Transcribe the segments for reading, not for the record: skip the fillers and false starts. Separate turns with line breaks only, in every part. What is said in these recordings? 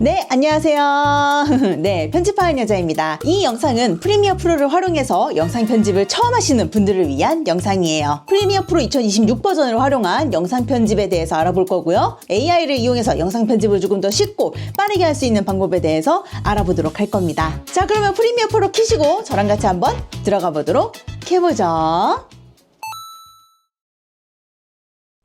네, 안녕하세요. 네, 편집하는 여자입니다. 이 영상은 프리미어 프로를 활용해서 영상 편집을 처음 하시는 분들을 위한 영상이에요. 프리미어 프로 2026 버전을 활용한 영상 편집에 대해서 알아볼 거고요. AI를 이용해서 영상 편집을 조금 더 쉽고 빠르게 할 수 있는 방법에 대해서 알아보도록 할 겁니다. 자, 그러면 프리미어 프로 켜시고 저랑 같이 한번 들어가 보도록 해보죠.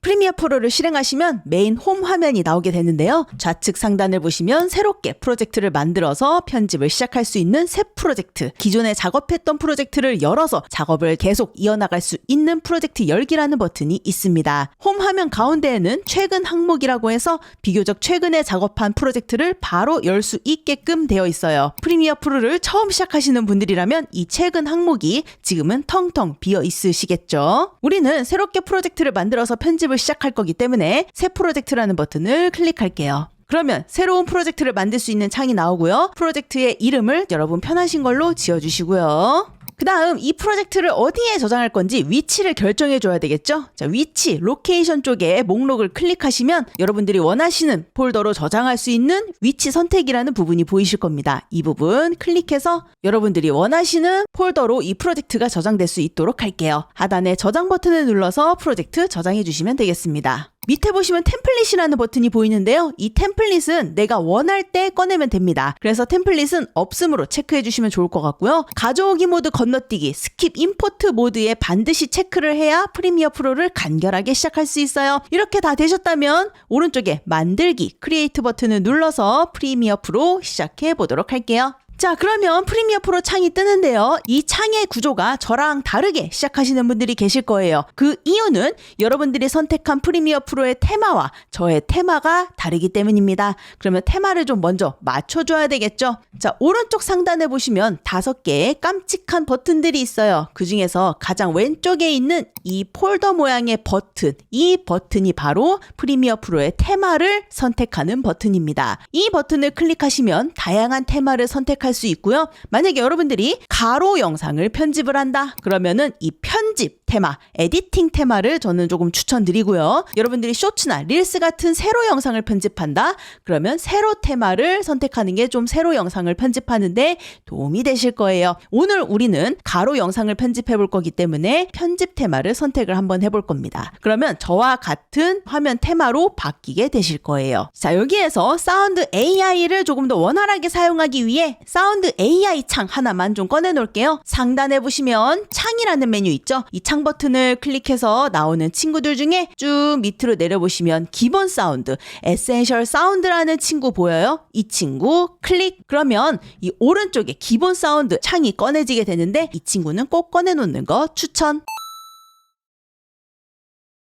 프리미어 프로를 실행하시면 메인 홈 화면이 나오게 되는데요. 좌측 상단을 보시면 새롭게 프로젝트를 만들어서 편집을 시작할 수 있는 새 프로젝트, 기존에 작업했던 프로젝트를 열어서 작업을 계속 이어나갈 수 있는 프로젝트 열기라는 버튼이 있습니다. 홈 화면 가운데에는 최근 항목이라고 해서 비교적 최근에 작업한 프로젝트를 바로 열 수 있게끔 되어 있어요. 프리미어 프로를 처음 시작하시는 분들이라면 이 최근 항목이 지금은 텅텅 비어 있으시겠죠. 우리는 새롭게 프로젝트를 만들어서 편집을 시작할 거기 때문에 새 프로젝트라는 버튼을 클릭할게요. 그러면 새로운 프로젝트를 만들 수 있는 창이 나오고요. 프로젝트의 이름을 여러분 편하신 걸로 지어주시고요. 그 다음 이 프로젝트를 어디에 저장할 건지 위치를 결정해 줘야 되겠죠? 자, 위치, 로케이션 쪽에 목록을 클릭하시면 여러분들이 원하시는 폴더로 저장할 수 있는 위치 선택이라는 부분이 보이실 겁니다. 이 부분 클릭해서 여러분들이 원하시는 폴더로 이 프로젝트가 저장될 수 있도록 할게요. 하단에 저장 버튼을 눌러서 프로젝트 저장해 주시면 되겠습니다. 밑에 보시면 템플릿이라는 버튼이 보이는데요. 이 템플릿은 내가 원할 때 꺼내면 됩니다. 그래서 템플릿은 없음으로 체크해 주시면 좋을 것 같고요. 가져오기 모드 건너뛰기, 스킵 임포트 모드에 반드시 체크를 해야 프리미어 프로를 간결하게 시작할 수 있어요. 이렇게 다 되셨다면 오른쪽에 만들기, 크리에이트 버튼을 눌러서 프리미어 프로 시작해 보도록 할게요. 자, 그러면 프리미어 프로 창이 뜨는데요. 이 창의 구조가 저랑 다르게 시작하시는 분들이 계실 거예요. 그 이유는 여러분들이 선택한 프리미어 프로의 테마와 저의 테마가 다르기 때문입니다. 그러면 테마를 좀 먼저 맞춰줘야 되겠죠? 자, 오른쪽 상단에 보시면 5개의 깜찍한 버튼들이 있어요. 그 중에서 가장 왼쪽에 있는 이 폴더 모양의 버튼, 이 버튼이 바로 프리미어 프로의 테마를 선택하는 버튼입니다. 이 버튼을 클릭하시면 다양한 테마를 선택할 수 있고요. 만약에 여러분들이 가로 영상을 편집을 한다 그러면은 이 편집 테마, 에디팅 테마를 저는 조금 추천드리고요. 여러분들이 쇼츠나 릴스 같은 세로 영상을 편집한다 그러면 세로 테마를 선택하는 게 좀 세로 영상을 편집하는데 도움이 되실 거예요. 오늘 우리는 가로 영상을 편집해 볼 거기 때문에 편집 테마를 선택을 한번 해볼 겁니다. 그러면 저와 같은 화면 테마로 바뀌게 되실 거예요. 자, 여기에서 사운드 AI를 조금 더 원활하게 사용하기 위해 사운드 AI 창 하나만 좀 꺼내 놓을게요. 상단에 보시면 창이라는 메뉴 있죠? 이 창 버튼을 클릭해서 나오는 친구들 중에 쭉 밑으로 내려보시면 기본 사운드, 에센셜 사운드라는 친구 보여요? 이 친구 클릭! 그러면 이 오른쪽에 기본 사운드 창이 꺼내지게 되는데 이 친구는 꼭 꺼내 놓는 거 추천!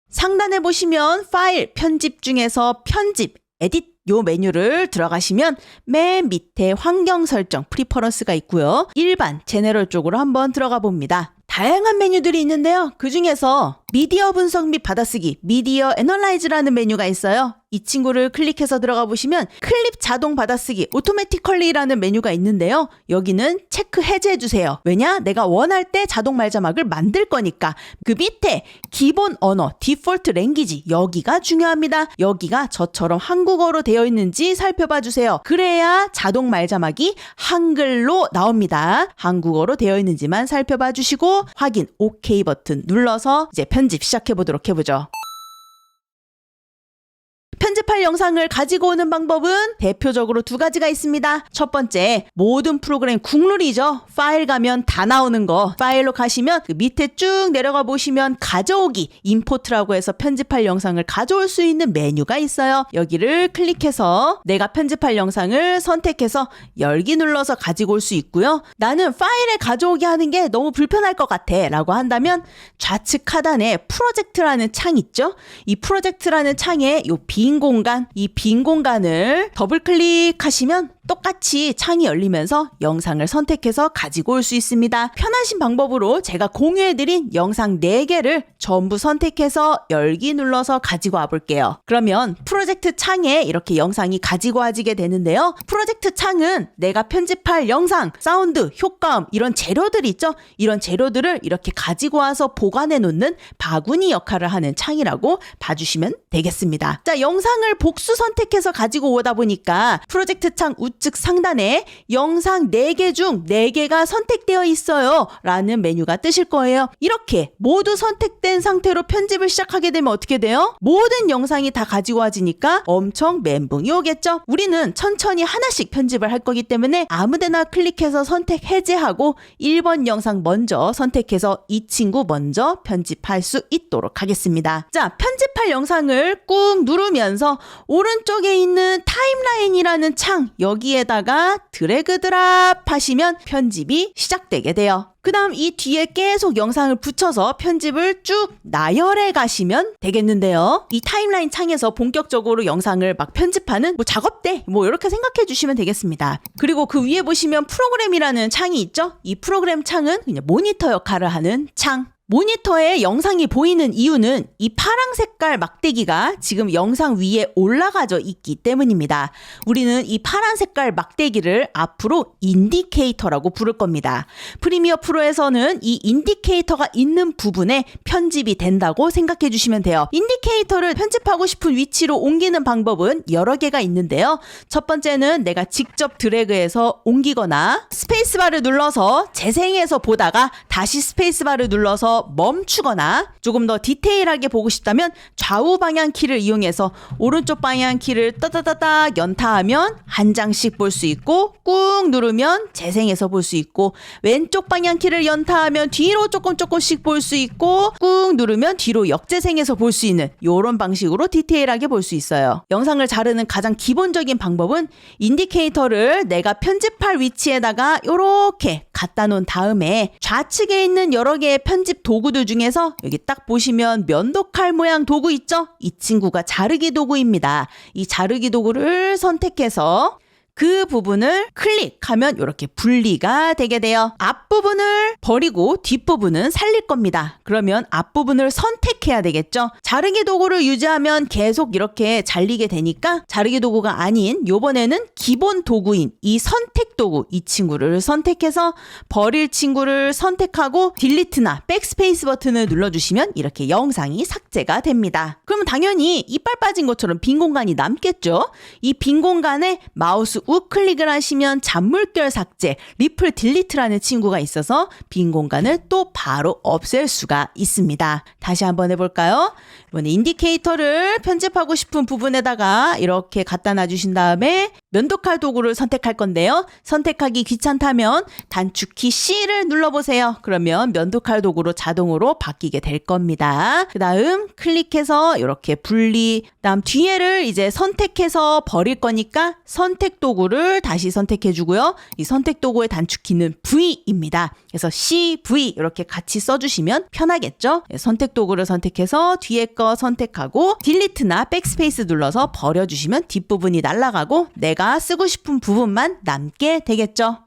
상단에 보시면 파일, 편집 중에서 편집, 에디트 요 메뉴를 들어가시면 맨 밑에 환경 설정, 프리퍼런스가 있고요. 일반, 제너럴 쪽으로 한번 들어가 봅니다. 다양한 메뉴들이 있는데요. 그 중에서 미디어 분석 및 받아쓰기, 미디어 애널라이즈라는 메뉴가 있어요. 이 친구를 클릭해서 들어가 보시면 클립 자동 받아쓰기, 오토매티컬리라는 메뉴가 있는데요. 여기는 체크 해제해 주세요. 왜냐? 내가 원할 때 자동 말자막을 만들 거니까. 그 밑에 기본 언어, 디폴트 랭귀지, 여기가 중요합니다. 여기가 저처럼 한국어로 되어 있는지 살펴봐 주세요. 그래야 자동 말자막이 한글로 나옵니다. 한국어로 되어 있는지만 살펴봐 주시고 확인, OK 버튼 눌러서 이제 편집 시작해 보도록 해보죠. 편집할 영상을 가지고 오는 방법은 대표적으로 2가지가 있습니다. 첫 번째, 모든 프로그램 국룰이죠. 파일 가면 다 나오는 거. 파일로 가시면 그 밑에 쭉 내려가 보시면 가져오기, 임포트라고 해서 편집할 영상을 가져올 수 있는 메뉴가 있어요. 여기를 클릭해서 내가 편집할 영상을 선택해서 열기 눌러서 가지고 올 수 있고요. 나는 파일에 가져오기 하는 게 너무 불편할 것 같아 라고 한다면 좌측 하단에 프로젝트라는 창 있죠? 이 프로젝트라는 창에 이 빈 공간, 이 빈 공간을 더블 클릭하시면 똑같이 창이 열리면서 영상을 선택해서 가지고 올 수 있습니다. 편하신 방법으로 제가 공유해드린 영상 4개를 전부 선택해서 열기 눌러서 가지고 와볼게요. 그러면 프로젝트 창에 이렇게 영상이 가지고 와지게 되는데요. 프로젝트 창은 내가 편집할 영상, 사운드, 효과음 이런 재료들 있죠? 이런 재료들을 이렇게 가지고 와서 보관해 놓는 바구니 역할을 하는 창이라고 봐주시면 되겠습니다. 자, 영상을 복수 선택해서 가지고 오다 보니까 프로젝트 창 우측 상단에 영상 4개 중 4개가 선택되어 있어요 라는 메뉴가 뜨실 거예요. 이렇게 모두 선택된 상태로 편집을 시작하게 되면 어떻게 돼요? 모든 영상이 다 가지고 와지니까 엄청 멘붕이 오겠죠? 우리는 천천히 하나씩 편집을 할 거기 때문에 아무데나 클릭해서 선택 해제하고 1번 영상 먼저 선택해서 이 친구 먼저 편집할 수 있도록 하겠습니다. 자, 편집할 영상을 꾹 누르면서 오른쪽에 있는 타임라인이라는 창 여기에다가 드래그 드랍 하시면 편집이 시작되게 돼요. 그 다음 이 뒤에 계속 영상을 붙여서 편집을 쭉 나열해 가시면 되겠는데요. 이 타임라인 창에서 본격적으로 영상을 막 편집하는 작업대 이렇게 생각해 주시면 되겠습니다. 그리고 그 위에 보시면 프로그램이라는 창이 있죠. 이 프로그램 창은 그냥 모니터 역할을 하는 창. 모니터에 영상이 보이는 이유는 이 파랑 색깔 막대기가 지금 영상 위에 올라가져 있기 때문입니다. 우리는 이 파란 색깔 막대기를 앞으로 인디케이터라고 부를 겁니다. 프리미어 프로에서는 이 인디케이터가 있는 부분에 편집이 된다고 생각해 주시면 돼요. 인디케이터를 편집하고 싶은 위치로 옮기는 방법은 여러 개가 있는데요. 첫 번째는 내가 직접 드래그해서 옮기거나 스페이스바를 눌러서 재생해서 보다가 다시 스페이스바를 눌러서 멈추거나 조금 더 디테일하게 보고 싶다면 좌우 방향 키를 이용해서 오른쪽 방향 키를 따다다다 연타하면 한 장씩 볼 수 있고 꾹 누르면 재생해서 볼 수 있고 왼쪽 방향 키를 연타하면 뒤로 조금씩 볼 수 있고 꾹 누르면 뒤로 역재생해서 볼 수 있는 이런 방식으로 디테일하게 볼 수 있어요. 영상을 자르는 가장 기본적인 방법은 인디케이터를 내가 편집할 위치에다가 이렇게 갖다 놓은 다음에 좌측에 있는 여러 개의 편집 도구들 중에서 여기 딱 보시면 면도칼 모양 도구 있죠? 이 친구가 자르기 도구입니다. 이 자르기 도구를 선택해서 그 부분을 클릭하면 이렇게 분리가 되게 돼요. 앞부분을 버리고 뒷부분은 살릴 겁니다. 그러면 앞부분을 선택해야 되겠죠. 자르기 도구를 유지하면 계속 이렇게 잘리게 되니까 자르기 도구가 아닌 요번에는 기본 도구인 이 선택 도구 이 친구를 선택해서 버릴 친구를 선택하고 딜리트나 백스페이스 버튼을 눌러주시면 이렇게 영상이 삭제가 됩니다. 그러면 당연히 이빨 빠진 것처럼 빈 공간이 남겠죠. 이 빈 공간에 마우스 우클릭을 하시면 잔물결 삭제, 리플 딜리트라는 친구가 있어서 빈 공간을 또 바로 없앨 수가 있습니다. 다시 한번 해볼까요? 이번에 인디케이터를 편집하고 싶은 부분에다가 이렇게 갖다 놔주신 다음에 면도칼 도구를 선택할 건데요. 선택하기 귀찮다면 단축키 C를 눌러보세요. 그러면 면도칼 도구로 자동으로 바뀌게 될 겁니다. 그 다음 클릭해서 이렇게 분리, 그 다음 뒤에를 이제 선택해서 버릴 거니까 선택 도구를 다시 선택해 주고요. 이 선택 도구의 단축키는 V입니다. 그래서 CV 이렇게 같이 써주시면 편하겠죠? 선택 도구를 선택해서 뒤에 거 선택하고 딜리트나 백스페이스 눌러서 버려주시면 뒷부분이 날아가고 내가 쓰고 싶은 부분만 남게 되겠죠.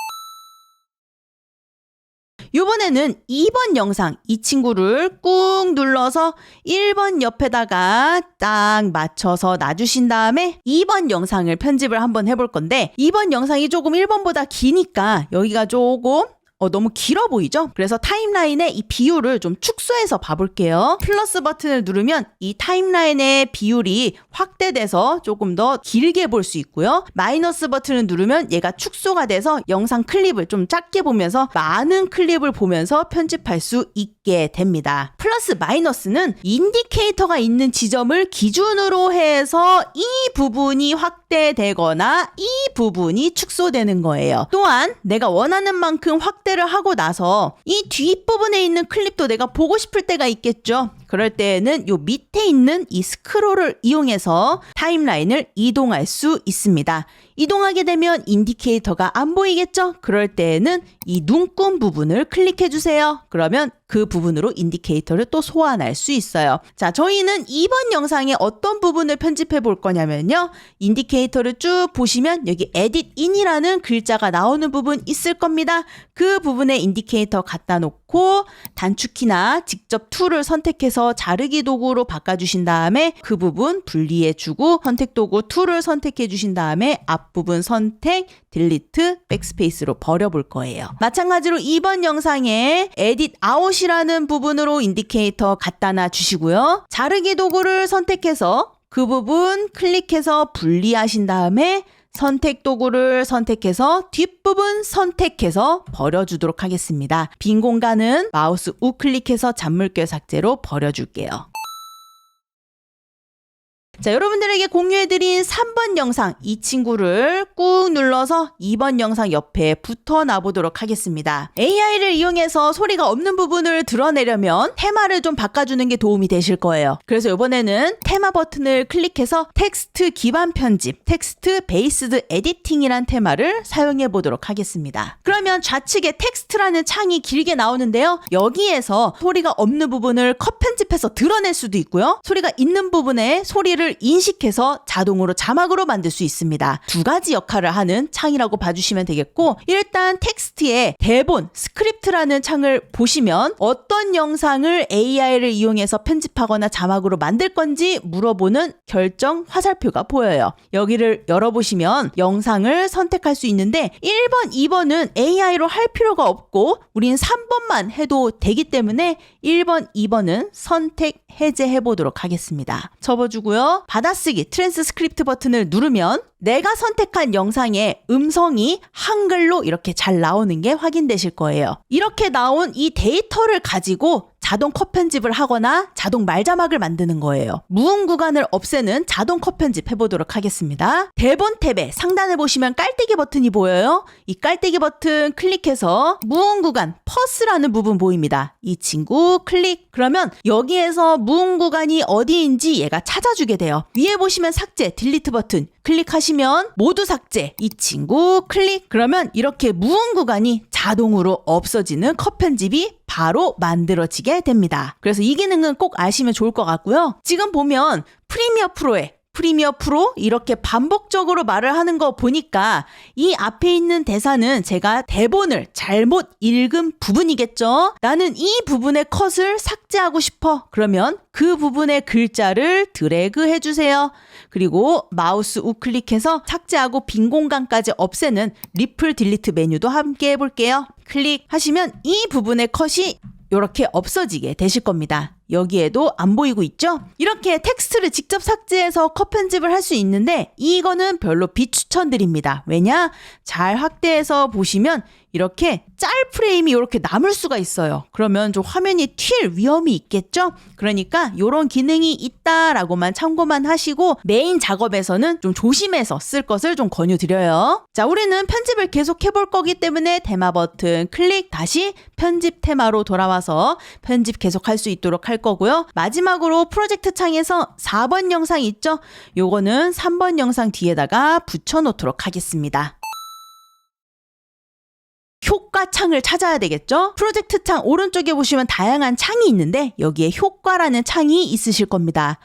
이번에는 2번 영상 이 친구를 꾹 눌러서 1번 옆에다가 딱 맞춰서 놔주신 다음에 2번 영상을 편집을 한번 해볼 건데 2번 영상이 조금 1번보다 기니까 여기가 조금 너무 길어 보이죠? 그래서 타임라인의 이 비율을 좀 축소해서 봐볼게요. 플러스 버튼을 누르면 이 타임라인의 비율이 확대돼서 조금 더 길게 볼 수 있고요. 마이너스 버튼을 누르면 얘가 축소가 돼서 영상 클립을 좀 작게 보면서 많은 클립을 보면서 편집할 수 있게 됩니다. 플러스 마이너스는 인디케이터가 있는 지점을 기준으로 해서 이 부분이 확대되거나 이 부분이 축소되는 거예요. 또한 내가 원하는 만큼 확대를 하고 나서 이 뒷부분에 있는 클립도 내가 보고 싶을 때가 있겠죠. 그럴 때에는 요 밑에 있는 이 스크롤을 이용해서 타임라인을 이동할 수 있습니다. 이동하게 되면 인디케이터가 안 보이겠죠? 그럴 때에는 이 눈금 부분을 클릭해 주세요. 그러면 그 부분으로 인디케이터를 또 소환할 수 있어요. 자, 저희는 이번 영상에 어떤 부분을 편집해 볼 거냐면요. 인디케이터를 쭉 보시면 여기 edit in이라는 글자가 나오는 부분 있을 겁니다. 그 부분에 인디케이터 갖다 놓고 단축키나 직접 툴을 선택해서 자르기 도구로 바꿔주신 다음에 그 부분 분리해 주고 선택 도구 툴을 선택해 주신 다음에 앞부분 선택, 딜리트, 백스페이스로 버려볼 거예요. 마찬가지로 이번 영상에 edit out이라는 부분으로 인디케이터 갖다 놔 주시고요. 자르기 도구를 선택해서 그 부분 클릭해서 분리하신 다음에 선택 도구를 선택해서 뒷부분 선택해서 버려주도록 하겠습니다. 빈 공간은 마우스 우클릭해서 잔물결 삭제로 버려줄게요. 자, 여러분들에게 공유해드린 3번 영상, 이 친구를 꾹 눌러서 2번 영상 옆에 붙어 놔보도록 하겠습니다. AI를 이용해서 소리가 없는 부분을 드러내려면 테마를 좀 바꿔주는 게 도움이 되실 거예요. 그래서 이번에는 테마 버튼을 클릭해서 텍스트 기반 편집, 텍스트 베이스드 에디팅이란 테마를 사용해 보도록 하겠습니다. 그러면 좌측에 텍스트라는 창이 길게 나오는데요. 여기에서 소리가 없는 부분을 컷 편집해서 드러낼 수도 있고요. 소리가 있는 부분에 소리를 인식해서 자동으로 자막으로 만들 수 있습니다. 두 가지 역할을 하는 창이라고 봐주시면 되겠고, 일단 텍스트에 대본, 스크립트라는 창을 보시면 어떤 영상을 AI를 이용해서 편집하거나 자막으로 만들 건지 물어보는 결정 화살표가 보여요. 여기를 열어보시면 영상을 선택할 수 있는데 1번, 2번은 AI로 할 필요가 없고 우린 3번만 해도 되기 때문에 1번, 2번은 선택 해제해 보도록 하겠습니다. 접어주고요. 받아쓰기 트랜스크립트 버튼을 누르면 내가 선택한 영상의 음성이 한글로 이렇게 잘 나오는 게 확인되실 거예요. 이렇게 나온 이 데이터를 가지고 자동 컷 편집을 하거나 자동 말자막을 만드는 거예요. 무음 구간을 없애는 자동 컷 편집 해보도록 하겠습니다. 대본 탭에 상단에 보시면 깔때기 버튼이 보여요. 이 깔때기 버튼 클릭해서 무음 구간 퍼스라는 부분 보입니다. 이 친구 클릭. 그러면 여기에서 무음 구간이 어디인지 얘가 찾아주게 돼요. 위에 보시면 삭제 딜리트 버튼 클릭하시면 모두 삭제, 이 친구 클릭. 그러면 이렇게 무음 구간이 자동으로 없어지는 컷 편집이 바로 만들어지게 됩니다. 그래서 이 기능은 꼭 아시면 좋을 것 같고요. 지금 보면 프리미어 프로 이렇게 반복적으로 말을 하는 거 보니까 이 앞에 있는 대사는 제가 대본을 잘못 읽은 부분이겠죠. 나는 이 부분의 컷을 삭제하고 싶어. 그러면 그 부분의 글자를 드래그 해주세요. 그리고 마우스 우클릭해서 삭제하고 빈 공간까지 없애는 리플 딜리트 메뉴도 함께 해볼게요. 클릭하시면 이 부분의 컷이 이렇게 없어지게 되실 겁니다. 여기에도 안 보이고 있죠? 이렇게 텍스트를 직접 삭제해서 컷 편집을 할 수 있는데 이거는 별로 비추천드립니다. 왜냐? 잘 확대해서 보시면 이렇게 짤 프레임이 이렇게 남을 수가 있어요. 그러면 좀 화면이 튈 위험이 있겠죠? 그러니까 이런 기능이 있다라고만 참고만 하시고 메인 작업에서는 좀 조심해서 쓸 것을 좀 권유드려요. 자, 우리는 편집을 계속 해볼 거기 때문에 테마 버튼 클릭, 다시 편집 테마로 돌아와서 편집 계속 할 수 있도록 할 거고요. 마지막으로 프로젝트 창에서 4번 영상 있죠? 요거는 3번 영상 뒤에다가 붙여놓도록 하겠습니다. 효과 창을 찾아야 되겠죠? 프로젝트 창 오른쪽에 보시면 다양한 창이 있는데 여기에 효과라는 창이 있으실 겁니다.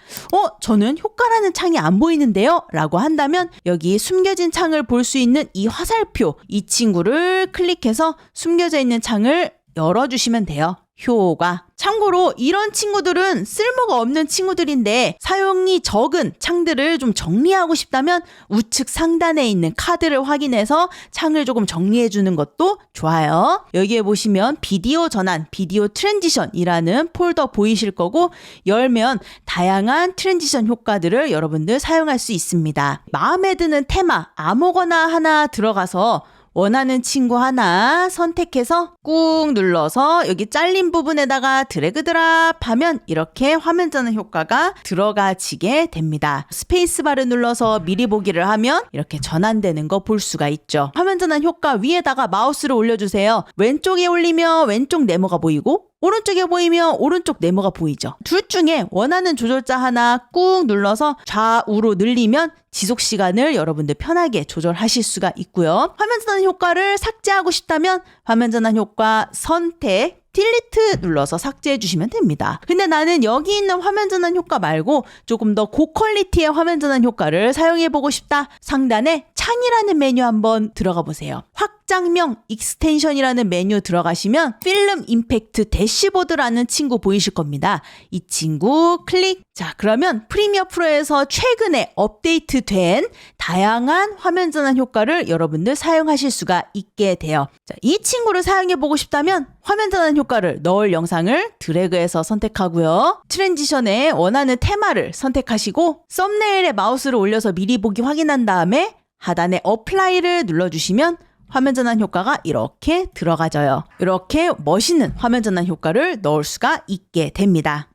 저는 효과라는 창이 안 보이는데요? 라고 한다면 여기 숨겨진 창을 볼 수 있는 이 화살표, 이 친구를 클릭해서 숨겨져 있는 창을 열어주시면 돼요. 효과. 참고로 이런 친구들은 쓸모가 없는 친구들인데 사용이 적은 창들을 좀 정리하고 싶다면 우측 상단에 있는 카드를 확인해서 창을 조금 정리해 주는 것도 좋아요. 여기에 보시면 비디오 전환, 비디오 트랜지션이라는 폴더 보이실 거고 열면 다양한 트랜지션 효과들을 여러분들 사용할 수 있습니다. 마음에 드는 테마 아무거나 하나 들어가서 원하는 친구 하나 선택해서 꾹 눌러서 여기 잘린 부분에다가 드래그 드랍 하면 이렇게 화면 전환 효과가 들어가지게 됩니다. 스페이스바를 눌러서 미리 보기를 하면 이렇게 전환되는 거 볼 수가 있죠. 화면 전환 효과 위에다가 마우스를 올려주세요. 왼쪽에 올리면 왼쪽 네모가 보이고 오른쪽에 보이면 오른쪽 네모가 보이죠. 둘 중에 원하는 조절자 하나 꾹 눌러서 좌우로 늘리면 지속 시간을 여러분들 편하게 조절하실 수가 있고요. 화면 전환 효과를 삭제하고 싶다면 화면 전환 효과 선택 딜리트 눌러서 삭제해 주시면 됩니다. 근데 나는 여기 있는 화면 전환 효과 말고 조금 더 고퀄리티의 화면 전환 효과를 사용해 보고 싶다. 상단에 창이라는 메뉴 한번 들어가 보세요. 확장명 익스텐션이라는 메뉴 들어가시면 필름 임팩트 대시보드라는 친구 보이실 겁니다. 이 친구 클릭. 자, 그러면 프리미어 프로에서 최근에 업데이트된 다양한 화면 전환 효과를 여러분들 사용하실 수가 있게 돼요. 자, 이 친구를 사용해 보고 싶다면 화면 전환 효과를 넣을 영상을 드래그해서 선택하고요. 트랜지션에 원하는 테마를 선택하시고 썸네일에 마우스를 올려서 미리 보기 확인한 다음에 하단에 어플라이를 눌러주시면 화면 전환 효과가 이렇게 들어가져요. 이렇게 멋있는 화면 전환 효과를 넣을 수가 있게 됩니다.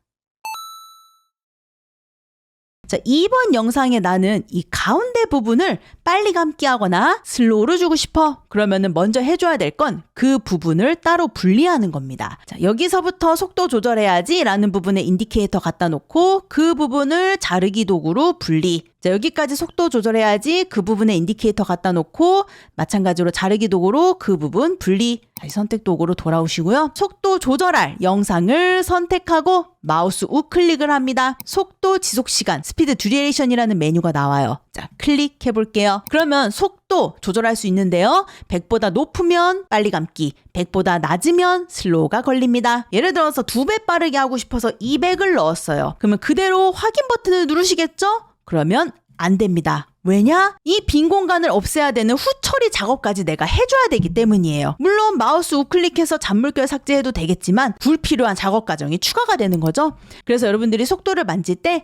자, 이번 영상에 나는 이 가운데 부분을 빨리 감기 하거나 슬로우로 주고 싶어. 그러면은 먼저 해줘야 될 건 그 부분을 따로 분리하는 겁니다. 자, 여기서부터 속도 조절해야지 라는 부분에 인디케이터 갖다 놓고 그 부분을 자르기 도구로 분리. 자, 여기까지 속도 조절해야지 그 부분에 인디케이터 갖다 놓고 마찬가지로 자르기 도구로 그 부분 분리. 다시 선택 도구로 돌아오시고요. 속도 조절할 영상을 선택하고 마우스 우클릭을 합니다. 속도 지속 시간, 스피드 듀레이션이라는 메뉴가 나와요. 자, 클릭해 볼게요. 그러면 속도 조절할 수 있는데요. 100보다 높으면 빨리 감기, 100보다 낮으면 슬로우가 걸립니다. 예를 들어서 2배 빠르게 하고 싶어서 200을 넣었어요. 그러면 그대로 확인 버튼을 누르시겠죠? 그러면 안 됩니다. 왜냐? 이 빈 공간을 없애야 되는 후처리 작업까지 내가 해줘야 되기 때문이에요. 물론 마우스 우클릭해서 잔물결 삭제해도 되겠지만 불필요한 작업 과정이 추가가 되는 거죠. 그래서 여러분들이 속도를 만질 때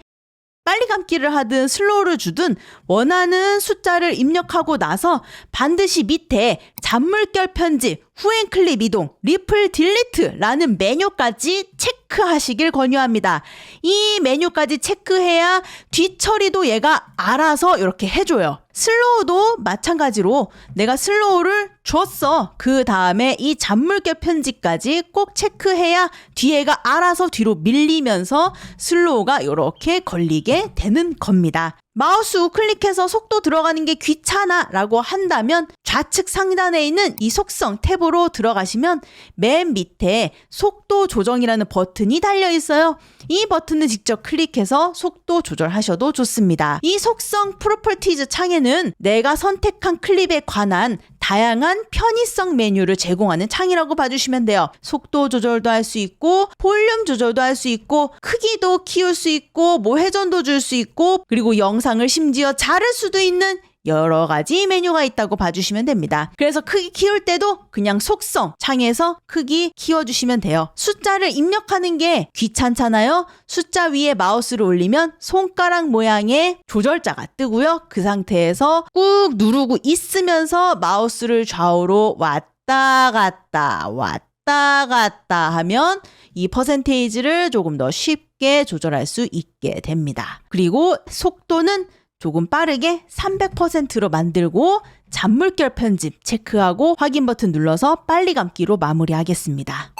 빨리 감기를 하든 슬로우를 주든 원하는 숫자를 입력하고 나서 반드시 밑에 잔물결 편집, 후행 클립 이동, 리플 딜리트라는 메뉴까지 체크하시길 권유합니다. 이 메뉴까지 체크해야 뒤처리도 얘가 알아서 이렇게 해줘요. 슬로우도 마찬가지로 내가 슬로우를 줬어. 그 다음에 이 잔물결 편집까지 꼭 체크해야 뒤에가 알아서 뒤로 밀리면서 슬로우가 이렇게 걸리게 되는 겁니다. 마우스 우클릭해서 속도 들어가는 게 귀찮아 라고 한다면 좌측 상단에 있는 이 속성 탭으로 들어가시면 맨 밑에 속도 조정이라는 버튼이 달려 있어요. 이 버튼을 직접 클릭해서 속도 조절하셔도 좋습니다. 이 속성 프로퍼티즈 창에는 내가 선택한 클립에 관한 다양한 편의성 메뉴를 제공하는 창이라고 봐주시면 돼요. 속도 조절도 할 수 있고 볼륨 조절도 할 수 있고 크기도 키울 수 있고 뭐 회전도 줄 수 있고 그리고 영상을 심지어 자를 수도 있는 여러 가지 메뉴가 있다고 봐주시면 됩니다. 그래서 크기 키울 때도 그냥 속성 창에서 크기 키워주시면 돼요. 숫자를 입력하는 게 귀찮잖아요. 숫자 위에 마우스를 올리면 손가락 모양의 조절자가 뜨고요. 그 상태에서 꾹 누르고 있으면서 마우스를 좌우로 왔다 갔다 하면 이 퍼센테이지를 조금 더 쉽게 조절할 수 있게 됩니다. 그리고 속도는 조금 빠르게 300%로 만들고 잔물결 편집 체크하고 확인 버튼 눌러서 빨리 감기로 마무리하겠습니다.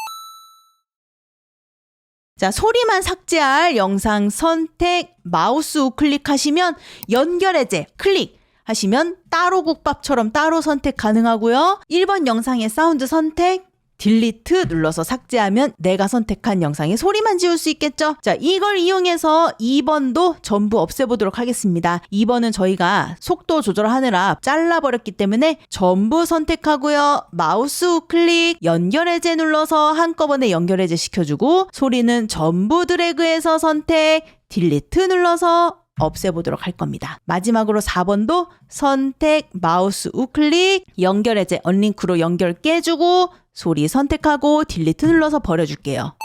자, 소리만 삭제할 영상 선택 마우스 우클릭하시면 연결 해제 클릭 하시면 따로 국밥처럼 따로 선택 가능하고요. 1번 영상의 사운드 선택 딜리트 눌러서 삭제하면 내가 선택한 영상의 소리만 지울 수 있겠죠. 자, 이걸 이용해서 2번도 전부 없애보도록 하겠습니다. 2번은 저희가 속도 조절하느라 잘라버렸기 때문에 전부 선택하고요. 마우스 우클릭 연결 해제 눌러서 한꺼번에 연결 해제 시켜주고 소리는 전부 드래그해서 선택 딜리트 눌러서 없애보도록 할 겁니다. 마지막으로 4번도 선택 마우스 우클릭 연결 해제 언링크로 연결 깨주고 소리 선택하고 딜리트 눌러서 버려줄게요.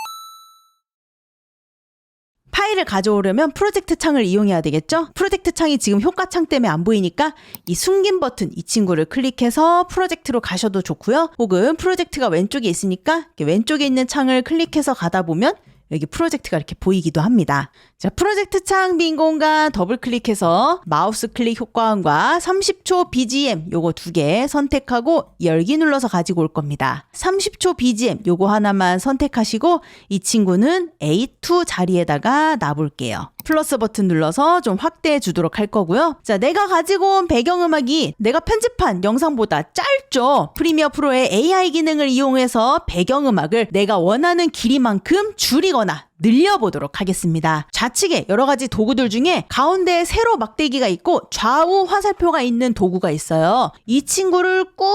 파일을 가져오려면 프로젝트 창을 이용해야 되겠죠? 프로젝트 창이 지금 효과 창 때문에 안 보이니까 이 숨긴 버튼 이 친구를 클릭해서 프로젝트로 가셔도 좋고요. 혹은 프로젝트가 왼쪽에 있으니까 왼쪽에 있는 창을 클릭해서 가다 보면 여기 프로젝트가 이렇게 보이기도 합니다. 자, 프로젝트 창 빈 공간 더블 클릭해서 마우스 클릭 효과음과 30초 BGM 요거 2개 선택하고 열기 눌러서 가지고 올 겁니다. 30초 BGM 요거 하나만 선택하시고 이 친구는 A2 자리에다가 놔볼게요. 플러스 버튼 눌러서 좀 확대해 주도록 할 거고요. 자, 내가 가지고 온 배경음악이 내가 편집한 영상보다 짧죠. 프리미어 프로의 AI 기능을 이용해서 배경음악을 내가 원하는 길이만큼 줄이거나 늘려보도록 하겠습니다. 좌측에 여러 가지 도구들 중에 가운데에 세로 막대기가 있고 좌우 화살표가 있는 도구가 있어요. 이 친구를 꾹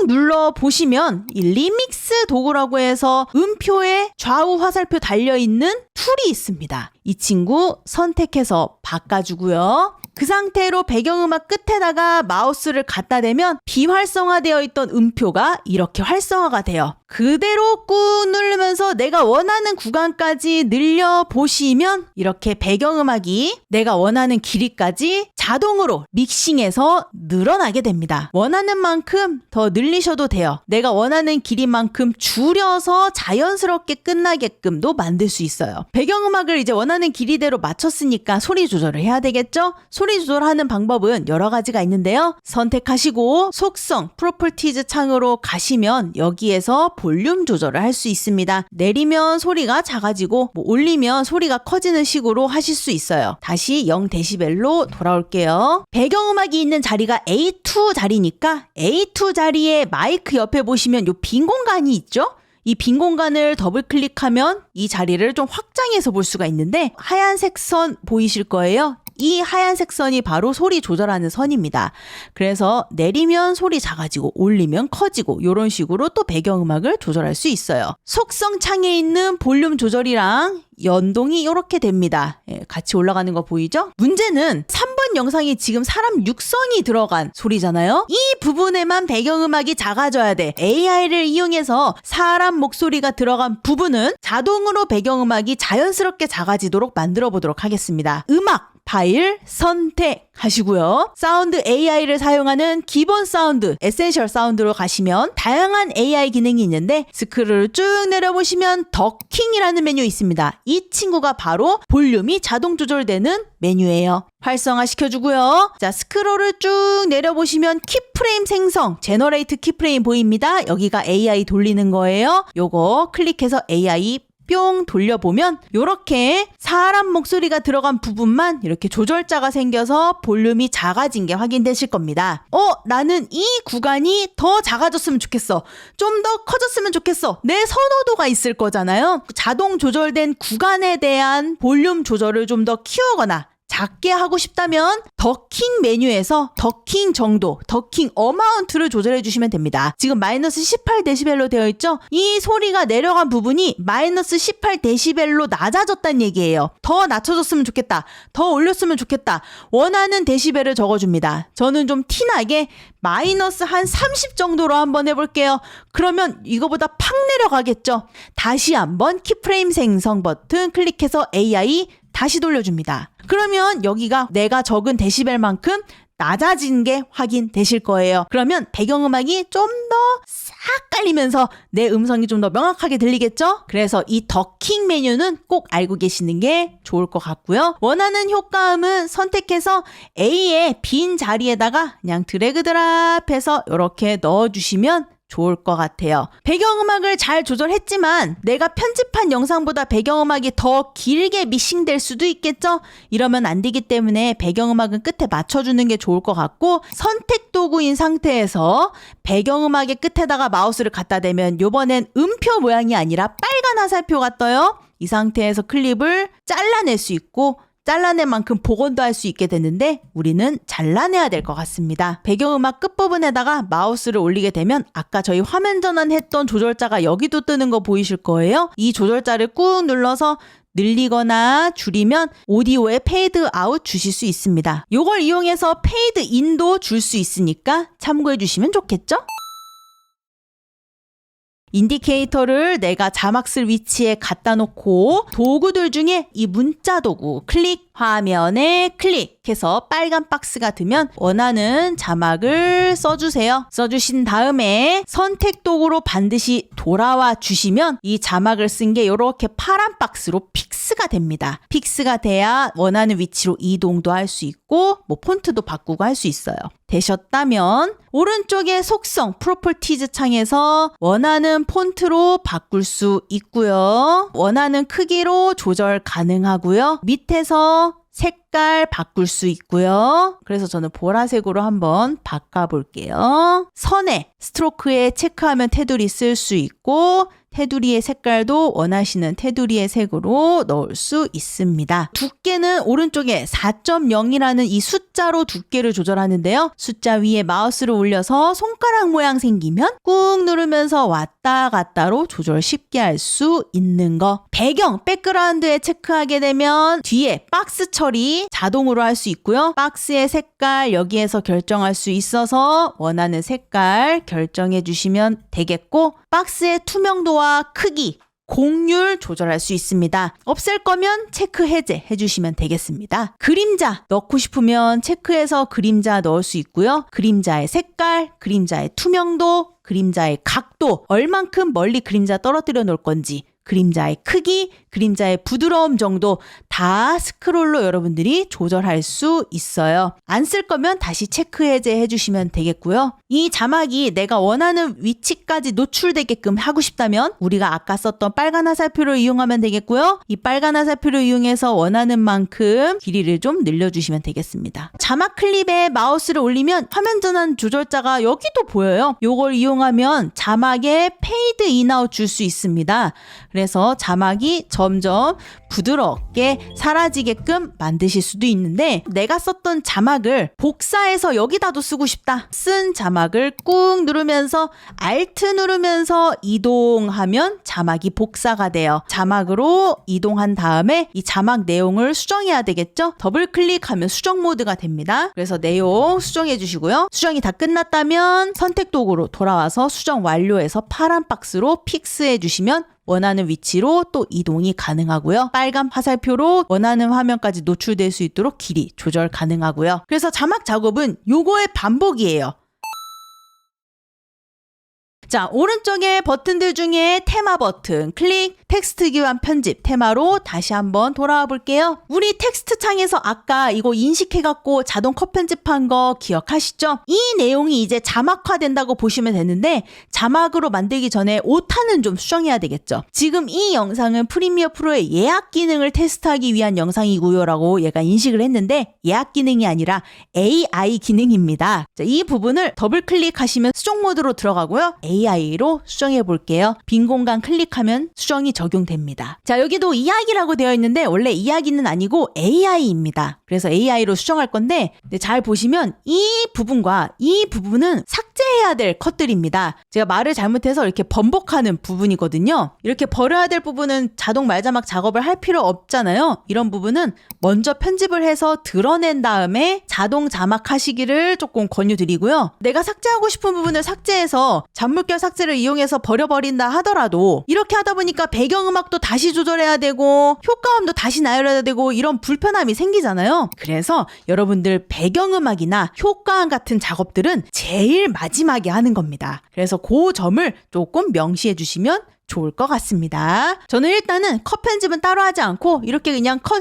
눌러보시면 이 리믹스 도구라고 해서 음표에 좌우 화살표 달려있는 툴이 있습니다. 이 친구 선택해서 바꿔주고요. 그 상태로 배경음악 끝에다가 마우스를 갖다 대면 비활성화되어 있던 음표가 이렇게 활성화가 돼요. 그대로 꾹 누르면서 내가 원하는 구간까지 늘려보시면 이렇게 배경음악이 내가 원하는 길이까지 자동으로 믹싱해서 늘어나게 됩니다. 원하는 만큼 더 늘리셔도 돼요. 내가 원하는 길이만큼 줄여서 자연스럽게 끝나게끔도 만들 수 있어요. 배경음악을 이제 원하는 길이대로 맞췄으니까 소리 조절을 해야 되겠죠? 소리 조절하는 방법은 여러 가지가 있는데요. 선택하시고 속성, 프로퍼티즈 창으로 가시면 여기에서 볼륨 조절을 할 수 있습니다. 내리면 소리가 작아지고 올리면 소리가 커지는 식으로 하실 수 있어요. 다시 0dB로 돌아올게요. 배경음악이 있는 자리가 A2 자리니까 A2 자리에 마이크 옆에 보시면 요 빈 공간이 있죠? 이 빈 공간을 더블 클릭하면 이 자리를 좀 확장해서 볼 수가 있는데 하얀색 선 보이실 거예요. 이 하얀색 선이 바로 소리 조절하는 선입니다. 그래서 내리면 소리 작아지고 올리면 커지고 이런 식으로 또 배경음악을 조절할 수 있어요. 속성 창에 있는 볼륨 조절이랑 연동이 이렇게 됩니다. 같이 올라가는 거 보이죠? 문제는 3번 영상이 지금 사람 육성이 들어간 소리잖아요. 이 부분에만 배경음악이 작아져야 돼. AI를 이용해서 사람 목소리가 들어간 부분은 자동으로 배경음악이 자연스럽게 작아지도록 만들어 보도록 하겠습니다. 음악 파일 선택하시고요. 사운드 AI를 사용하는 기본 사운드, 에센셜 사운드로 가시면 다양한 AI 기능이 있는데 스크롤을 쭉 내려보시면 더킹이라는 메뉴 있습니다. 이 친구가 바로 볼륨이 자동 조절되는 메뉴예요. 활성화 시켜주고요. 자, 스크롤을 쭉 내려보시면 키프레임 생성, 제너레이트 키프레임 보입니다. 여기가 AI 돌리는 거예요. 요거 클릭해서 AI 뿅 돌려보면 이렇게 사람 목소리가 들어간 부분만 이렇게 조절자가 생겨서 볼륨이 작아진 게 확인되실 겁니다. 나는 이 구간이 더 작아졌으면 좋겠어. 좀 더 커졌으면 좋겠어. 내 선호도가 있을 거잖아요. 자동 조절된 구간에 대한 볼륨 조절을 좀 더 키우거나 작게 하고 싶다면 더킹 메뉴에서 더킹 정도, 더킹 어마운트를 조절해 주시면 됩니다. 지금 마이너스 18dB로 되어 있죠? 이 소리가 내려간 부분이 마이너스 18dB로 낮아졌다는 얘기예요. 더 낮춰줬으면 좋겠다. 더 올렸으면 좋겠다. 원하는 데시벨을 적어줍니다. 저는 좀 티나게 마이너스 한 30 정도로 한번 해볼게요. 그러면 이거보다 팍 내려가겠죠? 다시 한번 키프레임 생성 버튼 클릭해서 AI 다시 돌려줍니다. 그러면 여기가 내가 적은 데시벨만큼 낮아진 게 확인되실 거예요. 그러면 배경음악이 좀 더 싹 깔리면서 내 음성이 좀 더 명확하게 들리겠죠? 그래서 이 더킹 메뉴는 꼭 알고 계시는 게 좋을 것 같고요. 원하는 효과음은 선택해서 A의 빈 자리에다가 그냥 드래그 드랍해서 이렇게 넣어주시면 좋을 것 같아요. 배경음악을 잘 조절했지만 내가 편집한 영상보다 배경음악이 더 길게 믹싱될 수도 있겠죠? 이러면 안 되기 때문에 배경음악은 끝에 맞춰주는 게 좋을 것 같고 선택 도구인 상태에서 배경음악의 끝에다가 마우스를 갖다 대면 이번엔 음표 모양이 아니라 빨간 화살표가 떠요. 이 상태에서 클립을 잘라낼 수 있고 잘라낸 만큼 복원도 할 수 있게 되는데 우리는 잘라내야 될 것 같습니다. 배경음악 끝부분에다가 마우스를 올리게 되면 아까 저희 화면 전환했던 조절자가 여기도 뜨는 거 보이실 거예요. 이 조절자를 꾹 눌러서 늘리거나 줄이면 오디오에 페이드 아웃 주실 수 있습니다. 이걸 이용해서 페이드 인도 줄 수 있으니까 참고해 주시면 좋겠죠? 인디케이터를 내가 자막 쓸 위치에 갖다 놓고 도구들 중에 이 문자 도구 클릭, 화면에 클릭, 클릭해서 빨간 박스가 뜨면 원하는 자막을 써주세요. 써주신 다음에 선택 도구로 반드시 돌아와 주시면 이 자막을 쓴 게 이렇게 파란 박스로 픽스가 됩니다. 픽스가 돼야 원하는 위치로 이동도 할 수 있고 뭐 폰트도 바꾸고 할 수 있어요. 되셨다면 오른쪽에 속성 프로퍼티즈 창에서 원하는 폰트로 바꿀 수 있고요. 원하는 크기로 조절 가능하고요. 밑에서 색깔 바꿀 수 있고요. 그래서 저는 보라색으로 한번 바꿔볼게요. 선에 스트로크에 체크하면 테두리 쓸 수 있고 테두리의 색깔도 원하시는 테두리의 색으로 넣을 수 있습니다. 두께는 오른쪽에 4.0이라는 이 숫자로 두께를 조절하는데요. 숫자 위에 마우스를 올려서 손가락 모양 생기면 꾹 누르면서 왔다 갔다로 조절 쉽게 할 수 있는 거. 배경, 백그라운드에 체크하게 되면 뒤에 박스 처리 자동으로 할 수 있고요. 박스의 색깔 여기에서 결정할 수 있어서 원하는 색깔 결정해 주시면 되겠고 박스의 투명도와 크기, 공률 조절할 수 있습니다. 없앨 거면 체크 해제 해주시면 되겠습니다. 그림자 넣고 싶으면 체크해서 그림자 넣을 수 있고요. 그림자의 색깔, 그림자의 투명도, 그림자의 각도, 얼만큼 멀리 그림자 떨어뜨려 놓을 건지, 그림자의 크기, 그림자의 부드러움 정도 다 스크롤로 여러분들이 조절할 수 있어요. 안 쓸 거면 다시 체크 해제 해주시면 되겠고요. 이 자막이 내가 원하는 위치까지 노출되게끔 하고 싶다면 우리가 아까 썼던 빨간 화살표를 이용하면 되겠고요. 이 빨간 화살표를 이용해서 원하는 만큼 길이를 좀 늘려주시면 되겠습니다. 자막 클립에 마우스를 올리면 화면 전환 조절자가 여기도 보여요. 이걸 이용하면 자막에 페이드 인아웃 줄 수 있습니다. 그래서 자막이 점점 부드럽게 사라지게끔 만드실 수도 있는데 내가 썼던 자막을 복사해서 여기다도 쓰고 싶다. 쓴 자막을 꾹 누르면서 Alt 누르면서 이동하면 자막이 복사가 돼요. 자막으로 이동한 다음에 이 자막 내용을 수정해야 되겠죠? 더블 클릭하면 수정 모드가 됩니다. 그래서 내용 수정해 주시고요. 수정이 다 끝났다면 선택 도구로 돌아와서 수정 완료해서 파란 박스로 픽스해 주시면 원하는 위치로 또 이동이 가능하고요. 빨간 화살표로 원하는 화면까지 노출될 수 있도록 길이 조절 가능하고요. 그래서 자막 작업은 요거의 반복이에요. 자, 오른쪽에 버튼들 중에 테마 버튼 클릭, 텍스트 기반 편집 테마로 다시 한번 돌아와 볼게요. 우리 텍스트 창에서 아까 이거 인식해갖고 자동 컷 편집한 거 기억하시죠? 이 내용이 이제 자막화 된다고 보시면 되는데 자막으로 만들기 전에 오타는 좀 수정해야 되겠죠. 지금 이 영상은 프리미어 프로의 예약 기능을 테스트하기 위한 영상이고요 라고 얘가 인식을 했는데 예약 기능이 아니라 AI 기능입니다. 자, 이 부분을 더블 클릭하시면 수정 모드로 들어가고요. AI로 수정해 볼게요. 빈 공간 클릭하면 수정이 적용됩니다. 자, 여기도 이야기라고 되어 있는데 원래 이야기는 아니고 AI입니다. 그래서 AI로 수정할 건데 잘 보시면 이 부분과 이 부분은 삭제해야 될 컷들입니다. 제가 말을 잘못해서 이렇게 번복하는 부분이거든요. 이렇게 버려야 될 부분은 자동 말자막 작업을 할 필요 없잖아요. 이런 부분은 먼저 편집을 해서 드러낸 다음에 자동 자막 하시기를 조금 권유드리고요. 내가 삭제하고 싶은 부분을 삭제해서 잔물결 삭제를 이용해서 버려버린다 하더라도 이렇게 하다 보니까 배경음악도 다시 조절해야 되고 효과음도 다시 나열해야 되고 이런 불편함이 생기잖아요. 그래서 여러분들 배경음악이나 효과음 같은 작업들은 제일 마지막에 하는 겁니다. 그래서 그 점을 조금 명시해 주시면 좋을 것 같습니다. 저는 일단은 컷 편집은 따로 하지 않고 이렇게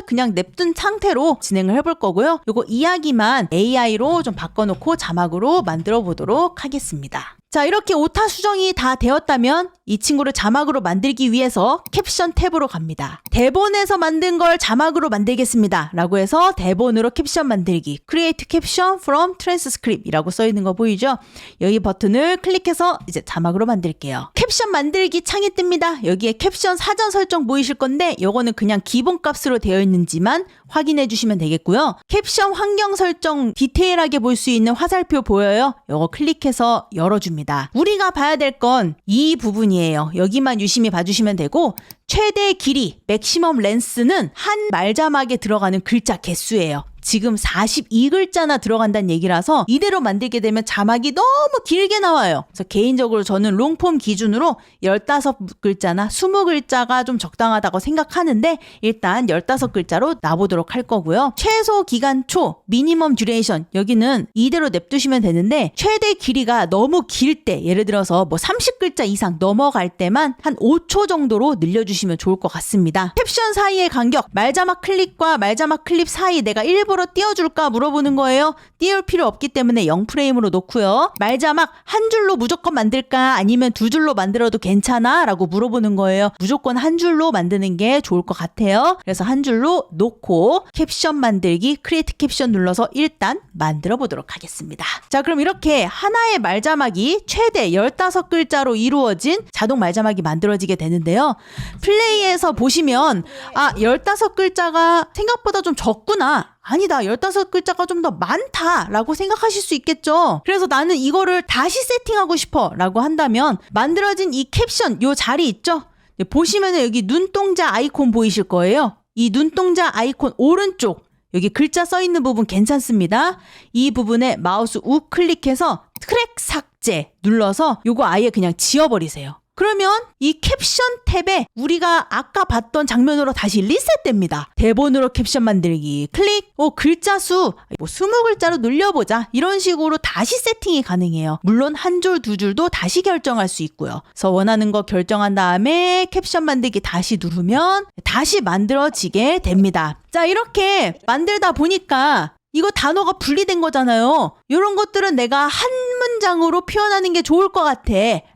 그냥 냅둔 상태로 진행을 해볼 거고요. 요거 이야기만 AI로 좀 바꿔놓고 자막으로 만들어 보도록 하겠습니다. 자, 이렇게 오타 수정이 다 되었다면 이 친구를 자막으로 만들기 위해서 캡션 탭으로 갑니다. 대본에서 만든 걸 자막으로 만들겠습니다 라고 해서 대본으로 캡션 만들기 Create Caption from Transcript 이라고 써있는 거 보이죠? 여기 버튼을 클릭해서 이제 자막으로 만들게요. 캡션 만들기 창이 뜹니다. 여기에 캡션 사전 설정 보이실 건데 요거는 그냥 기본 값으로 되어 있는지만 확인해 주시면 되겠고요. 캡션 환경 설정 디테일하게 볼 수 있는 화살표 보여요? 요거 클릭해서 열어줍니다. 우리가 봐야 될 건 이 부분이에요. 여기만 유심히 봐주시면 되고 최대 길이, 맥시멈 렌스는 한 말자막에 들어가는 글자 개수예요. 지금 42글자나 들어간다는 얘기라서 이대로 만들게 되면 자막이 너무 길게 나와요. 그래서 개인적으로 저는 롱폼 기준으로 15글자나 20글자가 좀 적당하다고 생각하는데 일단 15글자로 놔보도록 할 거고요. 최소 기간초, 미니멈 듀레이션 여기는 이대로 냅두시면 되는데 최대 길이가 너무 길 때 예를 들어서 뭐 30글자 이상 넘어갈 때만 한 5초 정도로 늘려주시면 좋을 것 같습니다. 캡션 사이의 간격, 말자막 클립과 말자막 클립 사이 내가 일부러 띄워줄까 물어보는 거예요. 띄울 필요 없기 때문에 0프레임으로 놓고요. 말자막 한 줄로 무조건 만들까 아니면 두 줄로 만들어도 괜찮아? 라고 물어보는 거예요. 무조건 한 줄로 만드는 게 좋을 것 같아요. 그래서 한 줄로 놓고 캡션 만들기, 크리에이트 캡션 눌러서 일단 만들어 보도록 하겠습니다. 자, 그럼 이렇게 하나의 말자막이 최대 15글자로 이루어진 자동 말자막이 만들어지게 되는데요. 플레이에서 보시면 15글자가 생각보다 좀 적구나. 아니다, 15글자가 좀 더 많다 라고 생각하실 수 있겠죠. 그래서 나는 이거를 다시 세팅하고 싶어 라고 한다면 만들어진 이 캡션 요 자리 있죠. 보시면 여기 눈동자 아이콘 보이실 거예요. 이 눈동자 아이콘 오른쪽 여기 글자 써 있는 부분 괜찮습니다. 이 부분에 마우스 우클릭해서 트랙 삭제 눌러서 요거 아예 그냥 지워버리세요. 그러면 이 캡션 탭에 우리가 아까 봤던 장면으로 다시 리셋됩니다. 대본으로 캡션 만들기 클릭, 글자 수 20글자로 늘려보자 이런 식으로 다시 세팅이 가능해요. 물론 한 줄 두 줄도 다시 결정할 수 있고요. 그래서 원하는 거 결정한 다음에 캡션 만들기 다시 누르면 다시 만들어지게 됩니다. 자, 이렇게 만들다 보니까 이거 단어가 분리된 거잖아요. 이런 것들은 내가 한 문장으로 표현하는 게 좋을 것 같아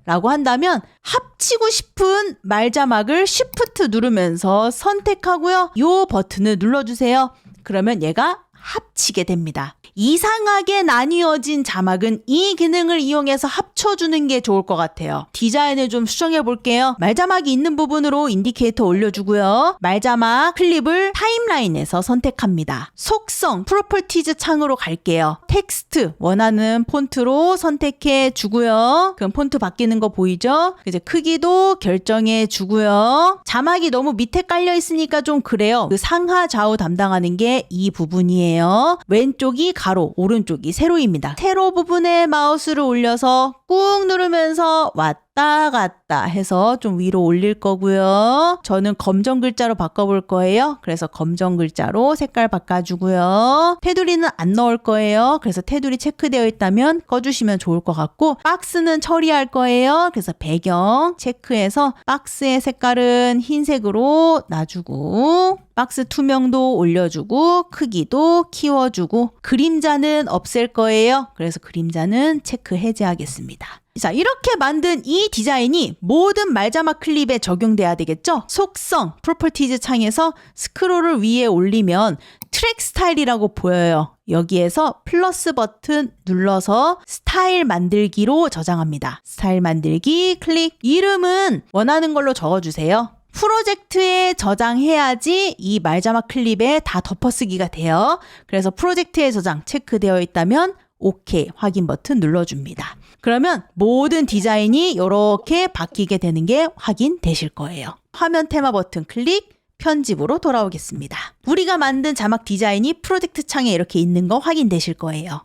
라고 한다면 합치고 싶은 말자막을 Shift 누르면서 선택하고요. 이 버튼을 눌러주세요. 그러면 얘가 합치게 됩니다. 이상하게 나뉘어진 자막은 이 기능을 이용해서 합쳐주는 게 좋을 것 같아요. 디자인을 좀 수정해 볼게요. 말자막이 있는 부분으로 인디케이터 올려주고요. 말자막 클립을 타임라인에서 선택합니다. 속성, 프로퍼티즈 창으로 갈게요. 텍스트, 원하는 폰트로 선택해 주고요. 그럼 폰트 바뀌는 거 보이죠? 이제 크기도 결정해 주고요. 자막이 너무 밑에 깔려 있으니까 좀 그래요. 그 상하 좌우 담당하는 게 이 부분이에요. 왼쪽이 가로, 오른쪽이 세로입니다. 세로 부분에 마우스를 올려서 꾹 누르면서 왔다 갔다 해서 좀 위로 올릴 거고요. 저는 검정 글자로 바꿔볼 거예요. 그래서 검정 글자로 색깔 바꿔주고요. 테두리는 안 넣을 거예요. 그래서 테두리 체크되어 있다면 꺼주시면 좋을 것 같고 박스는 처리할 거예요. 그래서 배경 체크해서 박스의 색깔은 흰색으로 놔주고 박스 투명도 올려주고 크기도 키워주고 그림자는 없앨 거예요. 그래서 그림자는 체크 해제하겠습니다. 자, 이렇게 만든 이 디자인이 모든 말자막 클립에 적용돼야 되겠죠? 속성, 프로퍼티즈 창에서 스크롤을 위에 올리면 트랙 스타일이라고 보여요. 여기에서 플러스 버튼 눌러서 스타일 만들기로 저장합니다. 스타일 만들기 클릭. 이름은 원하는 걸로 적어주세요. 프로젝트에 저장해야지 이 말자막 클립에 다 덮어쓰기가 돼요. 그래서 프로젝트에 저장 체크되어 있다면 OK 확인 버튼 눌러줍니다. 그러면 모든 디자인이 이렇게 바뀌게 되는 게 확인되실 거예요. 화면 테마 버튼 클릭, 편집으로 돌아오겠습니다. 우리가 만든 자막 디자인이 프로젝트 창에 이렇게 있는 거 확인되실 거예요.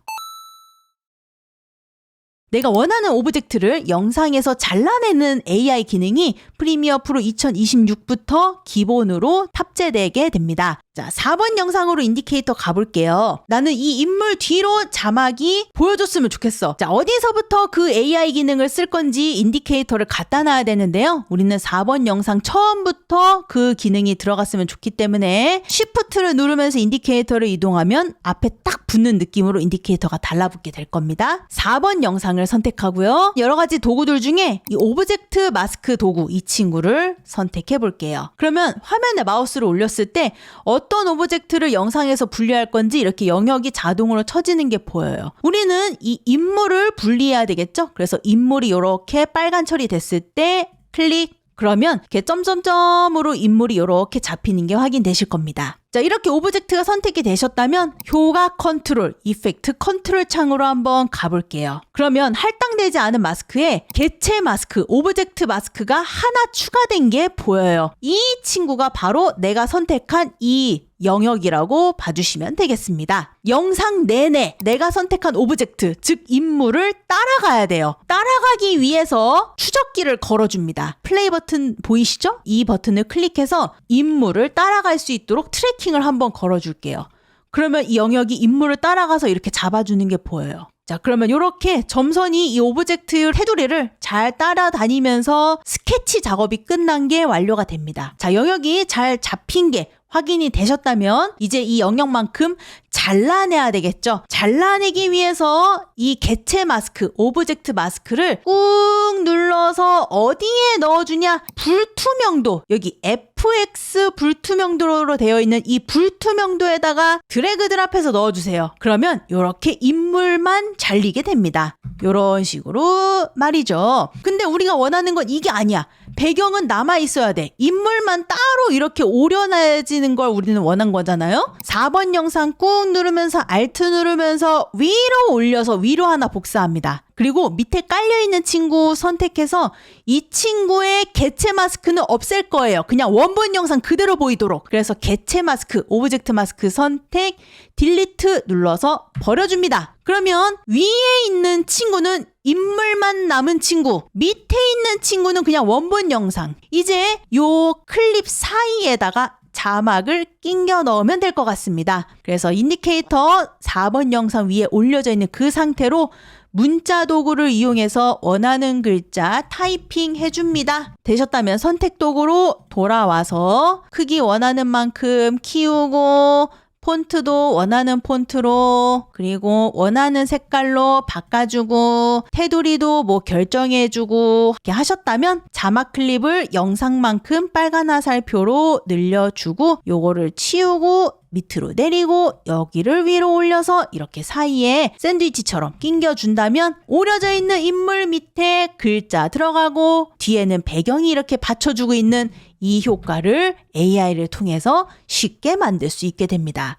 내가 원하는 오브젝트를 영상에서 잘라내는 AI 기능이 프리미어 프로 2026부터 기본으로 탑재되게 됩니다. 자, 4번 영상으로 인디케이터 가볼게요. 나는 이 인물 뒤로 자막이 보여줬으면 좋겠어. 자, 어디서부터 그 AI 기능을 쓸 건지 인디케이터를 갖다 놔야 되는데요. 우리는 4번 영상 처음부터 그 기능이 들어갔으면 좋기 때문에 Shift를 누르면서 인디케이터를 이동하면 앞에 딱 붙는 느낌으로 인디케이터가 달라붙게 될 겁니다. 4번 영상을 선택하고요. 여러 가지 도구들 중에 이 오브젝트 마스크 도구 이 친구를 선택해 볼게요. 그러면 화면에 마우스를 올렸을 때 어떤 오브젝트를 영상에서 분리할 건지 이렇게 영역이 자동으로 쳐지는 게 보여요. 우리는 이 인물을 분리해야 되겠죠? 그래서 인물이 이렇게 빨간 처리 됐을 때 클릭, 그러면 이렇게 점점점으로 인물이 이렇게 잡히는 게 확인되실 겁니다. 자, 이렇게 오브젝트가 선택이 되셨다면 효과 컨트롤, 이펙트 컨트롤 창으로 한번 가볼게요. 그러면 할당되지 않은 마스크에 개체 마스크, 오브젝트 마스크가 하나 추가된 게 보여요. 이 친구가 바로 내가 선택한 이 영역이라고 봐주시면 되겠습니다. 영상 내내 내가 선택한 오브젝트, 즉 인물을 따라가야 돼요. 따라가기 위해서 추적기를 걸어줍니다. 플레이 버튼 보이시죠? 이 버튼을 클릭해서 인물을 따라갈 수 있도록 트래킹을 한번 걸어줄게요. 그러면 이 영역이 인물을 따라가서 이렇게 잡아주는 게 보여요. 자, 그러면 이렇게 점선이 이 오브젝트 테두리를 잘 따라다니면서 스케치 작업이 끝난 게 완료가 됩니다. 자, 영역이 잘 잡힌 게 확인이 되셨다면 이제 이 영역만큼 잘라내야 되겠죠. 잘라내기 위해서 이 개체 마스크, 오브젝트 마스크를 꾹 눌러서 어디에 넣어주냐? 불투명도, 여기 FX 불투명도로 되어 있는 이 불투명도에다가 드래그 드랍해서 넣어주세요. 그러면 이렇게 인물만 잘리게 됩니다. 이런 식으로 말이죠. 근데 우리가 원하는 건 이게 아니야. 배경은 남아 있어야 돼. 인물만 따로 이렇게 오려내지는 걸 우리는 원한 거잖아요. 4번 영상 꾹 누르면서 Alt 누르면서 위로 올려서 위로 하나 복사합니다. 그리고 밑에 깔려있는 친구 선택해서 이 친구의 개체 마스크는 없앨 거예요. 그냥 원본 영상 그대로 보이도록. 그래서 개체 마스크, 오브젝트 마스크 선택, 딜리트 눌러서 버려줍니다. 그러면 위에 있는 친구는 인물만 남은 친구, 밑에 있는 친구는 그냥 원본 영상. 이제 요 클립 사이에다가 자막을 끼겨 넣으면 될 것 같습니다. 그래서 인디케이터 4번 영상 위에 올려져 있는 그 상태로 문자 도구를 이용해서 원하는 글자 타이핑 해줍니다. 되셨다면 선택 도구로 돌아와서 크기 원하는 만큼 키우고 폰트도 원하는 폰트로, 그리고 원하는 색깔로 바꿔주고 테두리도 뭐 결정해주고 이렇게 하셨다면 자막 클립을 영상만큼 빨간 화살표로 늘려주고 요거를 치우고 밑으로 내리고 여기를 위로 올려서 이렇게 사이에 샌드위치처럼 끼겨준다면 오려져 있는 인물 밑에 글자 들어가고 뒤에는 배경이 이렇게 받쳐주고 있는 이 효과를 AI를 통해서 쉽게 만들 수 있게 됩니다.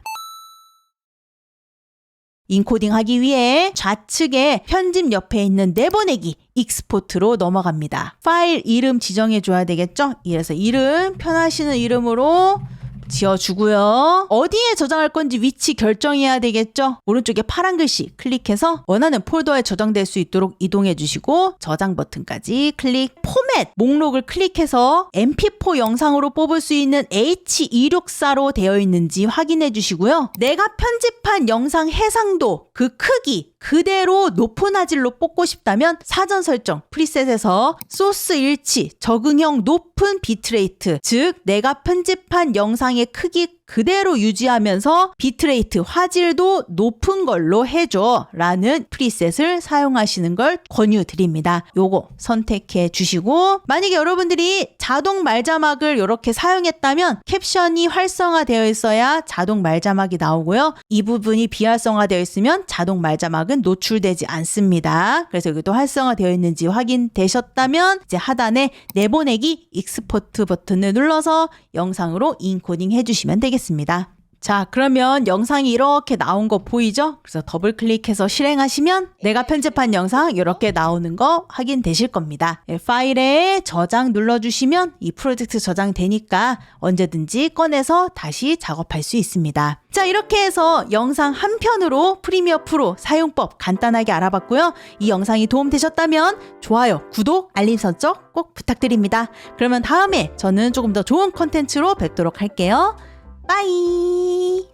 인코딩 하기 위해 좌측에 편집 옆에 있는 내보내기 익스포트로 넘어갑니다. 파일 이름 지정해 줘야 되겠죠? 그래서 이름 편하시는 이름으로 지어주고요. 어디에 저장할 건지 위치 결정해야 되겠죠? 오른쪽에 파란 글씨 클릭해서 원하는 폴더에 저장될 수 있도록 이동해 주시고 저장 버튼까지 클릭. 포맷 목록을 클릭해서 mp4 영상으로 뽑을 수 있는 H264로 되어 있는지 확인해 주시고요. 내가 편집한 영상 해상도, 그 크기 그대로 높은 화질로 뽑고 싶다면 사전 설정 프리셋에서 소스 일치 적응형 높은 비트레이트, 즉 내가 편집한 영상의 크기 그대로 유지하면서 비트레이트 화질도 높은 걸로 해줘 라는 프리셋을 사용하시는 걸 권유드립니다. 요거 선택해 주시고, 만약에 여러분들이 자동 말자막을 이렇게 사용했다면 캡션이 활성화되어 있어야 자동 말자막이 나오고요. 이 부분이 비활성화되어 있으면 자동 말자막은 노출되지 않습니다. 그래서 여기도 활성화되어 있는지 확인되셨다면 이제 하단에 내보내기 익스포트 버튼을 눌러서 영상으로 인코딩 해주시면 되겠습니다. 자, 그러면 영상이 이렇게 나온 거 보이죠? 그래서 더블 클릭해서 실행하시면 내가 편집한 영상 이렇게 나오는 거 확인되실 겁니다. 파일에 저장 눌러주시면 이 프로젝트 저장되니까 언제든지 꺼내서 다시 작업할 수 있습니다. 자, 이렇게 해서 영상 한 편으로 프리미어 프로 사용법 간단하게 알아봤고요. 이 영상이 도움되셨다면 좋아요, 구독, 알림 설정 꼭 부탁드립니다. 그러면 다음에 저는 조금 더 좋은 콘텐츠로 뵙도록 할게요. 빠이.